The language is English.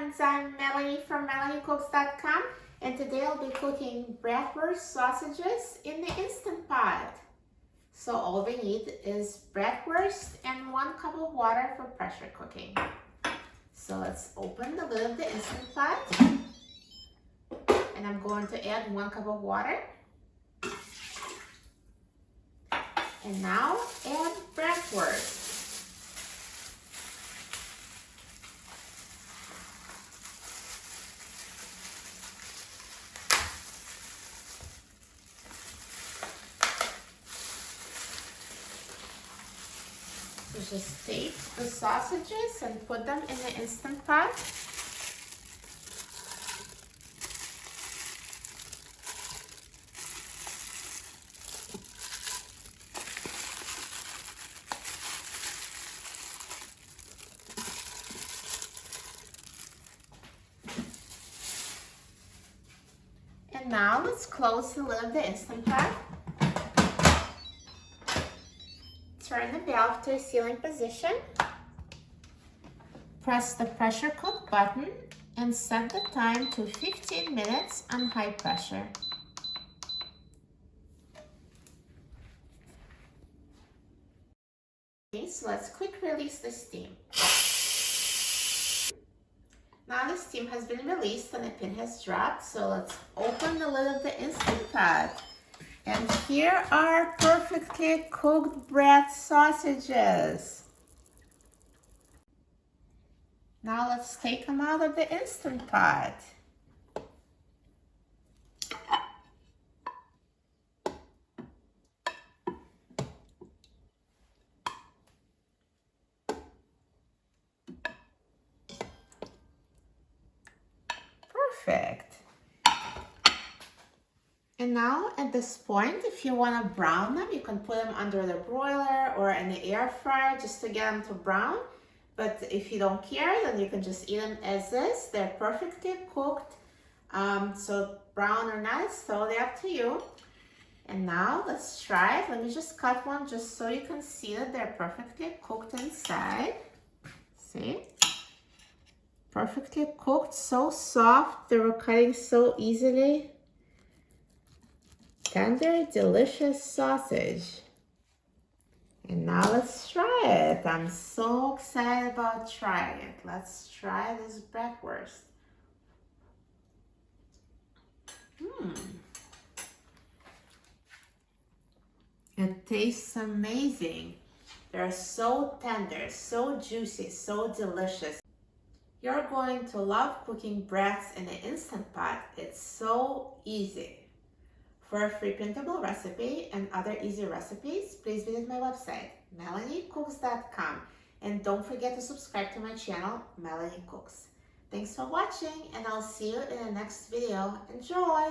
friends, I'm Melanie from MelanieCooks.com, and today I'll be cooking bratwurst sausages in the Instant Pot. So all we need is bratwurst and 1 cup of water for pressure cooking. So let's open the lid of the Instant Pot, and I'm going to add 1 cup of water. And now add bratwurst. So just take the sausages and put them in the Instant Pot. And now let's close the lid of the Instant Pot. Turn the valve to a sealing position. Press the pressure cook button and set the time to 15 minutes on high pressure. Okay, so let's quick release the steam. Now the steam has been released and the pin has dropped, so let's open the lid of the Instant Pot. And here are perfectly cooked brat sausages. Now let's take them out of the Instant Pot. Perfect. And now at this point, if you want to brown them, you can put them under the broiler or in the air fryer just to get them to brown. But if you don't care, then you can just eat them as is. They're perfectly cooked. So brown or not, it's totally up to you. And now let's try it. Let me just cut one just so you can see that they're perfectly cooked inside. See? Perfectly cooked, so soft. They were cutting so easily. Tender, delicious sausage. And now let's try it. I'm so excited about trying it. Let's try this bratwurst. It tastes amazing. They're so tender, so juicy, so delicious. You're going to love cooking brats in the Instant Pot. It's so easy. For a free printable recipe and other easy recipes, please visit my website, MelanieCooks.com. And don't forget to subscribe to my channel, Melanie Cooks. Thanks for watching, and I'll see you in the next video. Enjoy!